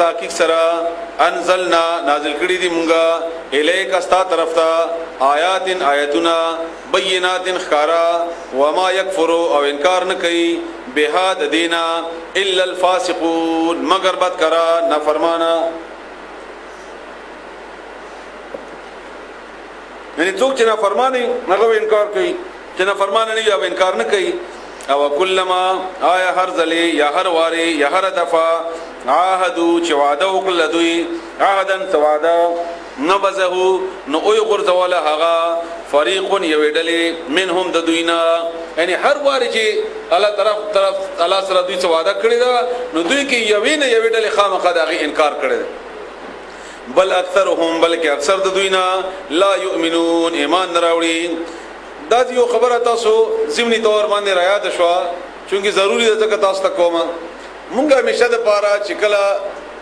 تحقیق سرا انزلنا نازل کړي دي مونږه الیک استا طرف ته آیات آیاتنا بینات خارا وما یکفر او انکار نه کوي بها د دینا الا الفاسقون مگر بد کرا نافرمانا یعنی څوک چې نافرمانی هغه انکار کوي چې نافرمان نه یا انکار نه کوي او کلما آیا هر ذلی یا هر واری یا هر دفعه عاهدوا چې وعده وکړل دوی عهدن سوادا نبذه نو اوی غرزول هغه فریق یوډلی منهم د دوینا یعنی هر واری چې الله طرف الله سره دوی سوادا کړی دا نو دوی کې یوینه یوډلی خامخا دغه انکار کړی بل اکثرهم بلکې اکثر د دوینا لا یؤمنون ایمان نراوړي دا یو خبره تاسو ضمنی طور باندې را یاد شو چونکی ضروری ده چې تاسو ته کومه مونږه همیشه د پاره چې کله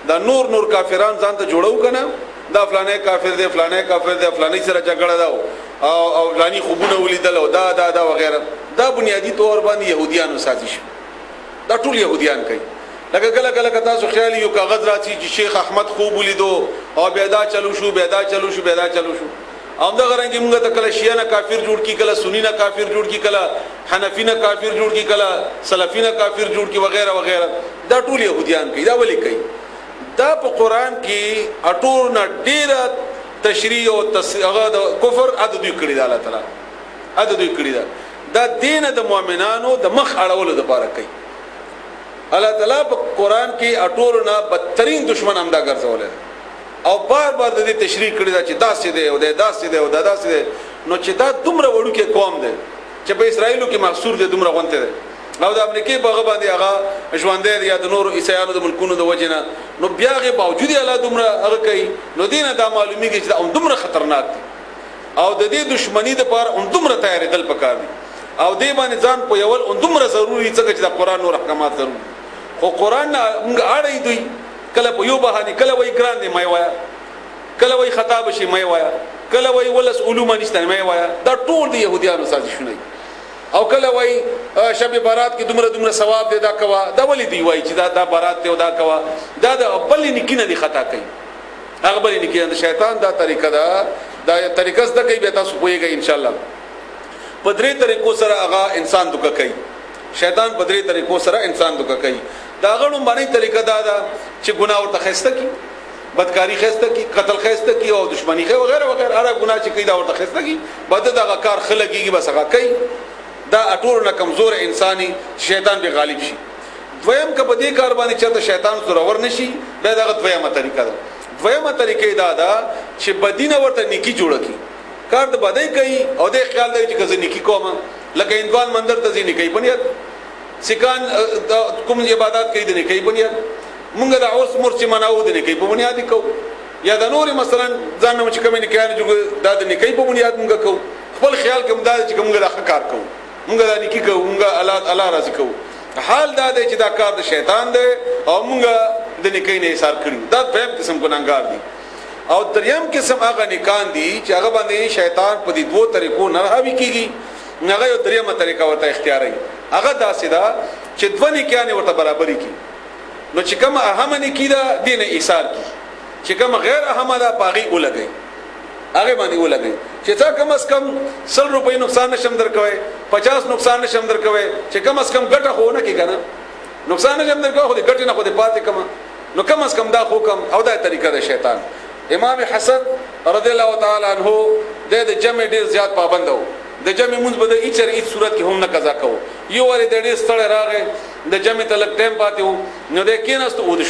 دا نور کافران ځان ته جوړو کنه دا فلانه کافر دی فلانه کافر دی فلانی سره جګړه دا او فلانی خوبونه ولیدل او دا وغیرہ دا بنیادی طور باندې يهوديانو سازش دا ټول يهوديان کوي لکه کله تاسو خیال یو کاغذ راځي چې شیخ احمد خوب ولیدو او بیدا چلو شو امدا غرانګي موږ ته کله شیعه نه کافر جوړ کی کله سنی نه کافر جوړ کی کله حنفی نه کافر جوړ کی کله سلفی نه کافر جوړ کی وغیرہ دا ټول يهوديان کوي دا ولي کوي دا په قران کې اټور نه ډیره تشریح او هغه د کفر عدد دوی کړی دا الله تعالی عدد دوی کړی دا دین د مؤمنانو د مخ اړولو لپاره کوي الله تعالی په قران کې اټور نه بدترین دشمن امدا ګرځول او بار د دې تشریح کړی دا چې داسې دی او داسې دی او داسې دی نو چې دا دومره وړو کې قوم دی چې په اسرایلو کې محصور دی دومره غونته دی او د امریکای په غو باندې هغه ژوندې دی یا د نور عیسایانو د ملکونو د وجنه نو بیا غي باوجود الله دومره هغه کوي نو دینه دا معلومیږي چې دا دومره خطرناک دی او د دې دشمنی د پاره دومره تیاری دل پکار دي او دې باندې ځان په یول دومره ضروری څنګه چې د قران نور احکامات ضروري خو قران موږ اړې دوی کله په یو بهانه کله وای ګران دی مې وایا کله وای خطاب شي مې وایا کله وای ولس علوم نشته مې وایا دا ټول د يهوديانو سازشونه او کله وای شب بارات کې دومره ثواب دی دا کوا دا ولې دی وای چې دا بارات ته دا کوا دا د بل نکینه دی خطا کوي هغه بل نکینه د شیطان دا طریقه دا طریقه زده کوي به تاسو پوهیږئ ان شاء الله په درې طریقو سره هغه انسان دوکه کوي شیطان په درې طریقو سره انسان دوکه کوي دا غړو باندې طریقه دا چې ګناه ورته خسته کی بدکاری خسته کی قتل خسته کی او دشمنی خو وغیرہ هر ګناه چې کوي دا ورته خسته کی بد دا کار خلګي بس هغه کوي دا اټور نه کمزور انساني شیطان به غالب شي دویم که په دې کار باندې چې شیطان زورور نشي دا دغه دویمه طریقه ده دویمه طریقې دا چې بدینه ورته نیکی جوړه کی کار د بدای کوي او د خیال دی چې کزه نیکی کوم لکه اندوان مندر ته ځینې کوي بنیاد سکان کوم عبادت کوي د نیکی بنیاد مونږ د اوس مرچ مناو د نیکی په بنیاد کو یا د نور مثلا ځان نو چې کوم نه کېږي چې د نیکی په بنیاد مونږ کو خپل خیال کوم دا چې کومه د کار کو مونږ د نیکی کو مونږ الله راضي کو حال دا دی چې دا کار د شیطان دی او مونږ د نیکی نه ایثار کړو دا په قسم ګناګار دي او دریم قسم هغه نیکان دي چې هغه باندې شیطان په دې دوه طریقو نه راوي کیږي هغه یو دریمه طریقه ورته اختیاري هغه داسې دا چې دوه نیکان ورته برابرۍ کی نو چې کوم اهم نیکی دا دین ایثار کی چې کوم غیر اهم دا باغی ولګي هغه باندې ولګي چې تا کم از کم 100 روپۍ نقصان نشم درکوي 50 نقصان نشم درکوي چې کم از کم ګټه خو نه کی کنه نقصان نشم درکوي خو دې ګټه نه خو دې پاتې کما نو کم از کم دا خو کم او دا طریقه د شیطان امام حسن رضی الله تعالی عنہ د جمع ډیر زیات پابند وو د جمع مونږ به د هیڅ صورت کې هم نه قضا کوو یو ور د ډیر ستړی راغی د جمع ته لک ټیم پاتې وو نو د کیناست ود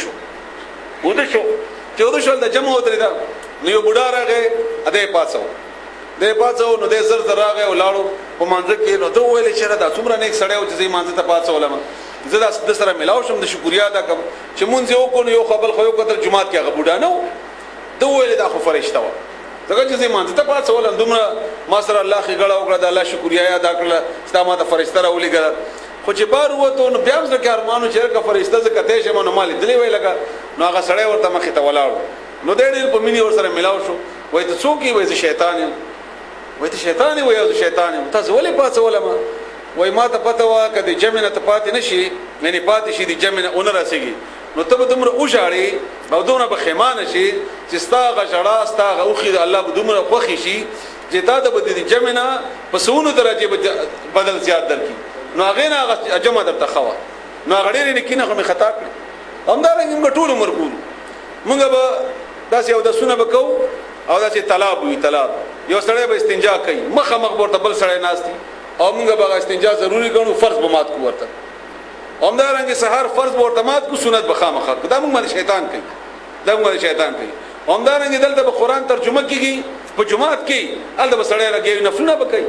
شو د جمع ودرې دا نو یو بډا راغی اده پاتو نو د زر راغی او لاړو په مانځ کې نو دوه ویل چې دا څومره نیک سړی او چې مانځ ته پاتو ولما زه د سره ملاو شم د شکریا ادا کوم چې مونږ یو کو یو خپل خو یو کتر جمعات کې هغه بډا نو دوه ویل دا خو فرشتہ و ځکه چې مانځ ته پاتو ولم دومره ما سره الله خېګړه وکړه د الله شکریا ادا کړل ستا ته فرشتہ راولېګل خو چې بار وته نو بیا ځکه ارمانو چې کا فرشتہ ز کته شه نو مال دلی وی لگا نو هغه سړی ورته مخې ته ولاړ نو ډېر په مینی ور سره ملاو شو وای ته څوک وای ته شیطان وای ته شیطان وای ته شیطان تاسو ولې پاتو ولما وای ما ته پته وا کده جمع نه ته پاتې نشي یعنی پاتې شي د جمع نه اون راسيږي نو ته به دومره وژاړې او دومره به خیمانه شي چې ستا هغه ژړا ستا هغه اوښي د الله به دومره خوښې شي چې تا ته به د جمع نه په سونو درجې بدل زیات درکړي نو هغې نه هغه جمع درته ښه وه نو هغه ډېرې نیکي نه خو مې خطا کړې همدارنګه موږ ټول عمر کوو موږ به داسې اودسونه به کوو او داسې طلاب وي طلاب یو سړی به استنجا کوي مخامخ به ورته بل سړی ناست وي او موږ به هغه استنجا ضروري ګڼو فرض به مات کړو ورته همدارنګه سهار فرض به ورته مات کړو سنت به خامخا کړو دا موږ باندې شیطان کوي کوي همدارنګه دلته به قرآن ترجمه کېږي په جماعت کې هلته به سړی لګوي نفلونه به کوي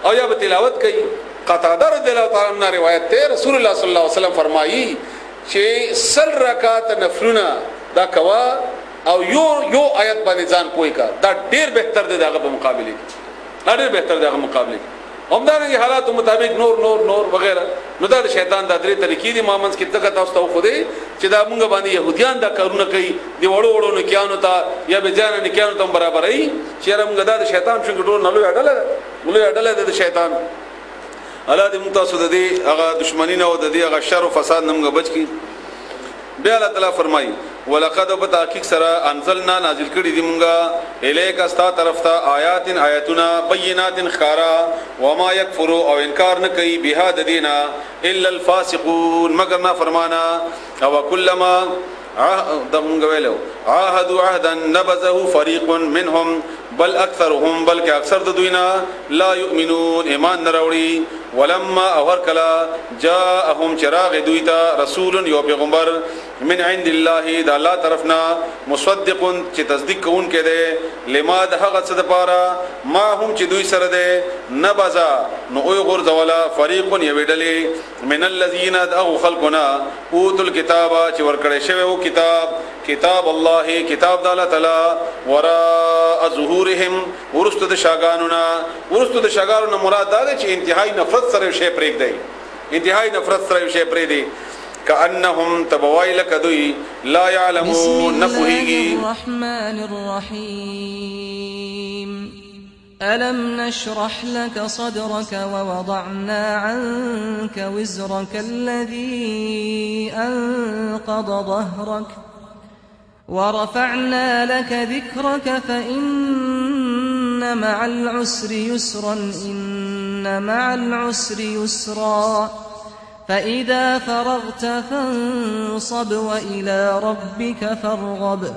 او یا به تلاوت کوي قتاده رضی الله تعالی عنہ روایت ته رسول الله صلی الله علیه وسلم فرمایي چې سل رکعات نفلونه دا کوا او یو آیت باندې ځان پوي کا دا ډیر بهتر دی دغه په مقابله کې ډیر بهتر دی دغه مقابله کې همدارنګه حالات مطابق نور وغیرہ نو دا شیطان د درې طریقې دي مامنس کې دغه تاسو ته خو دې چې دا مونږ باندې يهوديان دا کارونه کوي دی وړو نه کیانو ته یا به ځان نه کیانو ته برابرې چې موږ دا شیطان څنګه ټول نه لوي اډله د شیطان الله دې موږ تاسو د دې هغه دشمنی نه او د دې هغه شر او فساد نه موږ بچ کی بیا الله تعالی فرمایي ولقد بتحقیق سره انزلنا نازل کړي دي مونږه الیک استا طرف ته آیاتنا بینات خارا وما یکفر او انکار نه کوي بها د دینا الا الفاسقون مگر نه فرمانا او کلما دمونږ ویلو عهد عهدا نبذه فريق منهم بل اکثرهم بلکې اکثر د دوینا لا یؤمنون ایمان نه راوړي ولما اور کلا جاءهم چراغ دویتا رسول یو پیغمبر من عند الله د الله طرفنا مصدق چې تصدیق کوون کې ده لما د هغه څه د پاره ما هم چې دوی سره ده نبذا نو او غرزولا فريق یویډلې من الذين دعوا خلقنا اوتل الكتاب چې ورکړې شوی او کتاب الله کتاب د الله تعالی ورا ظهورهم ورست د شاګانو مراد ده چې انتهائی نفرت سره شی پرېږ دی انتهائی نفرت سره شی پرېږ دی كأنهم تبوائل كدوي لا يعلمون نفهيگي الرحمن الرحيم ألم نشرح لك صدرك ووضعنا عنك وزرك الذي أنقض ظهرك ورفعنا لك ذكرك فإن مع العسر يسرا إن مع العسر يسرا فإذا فرغت فانصب وإلى ربك فارغب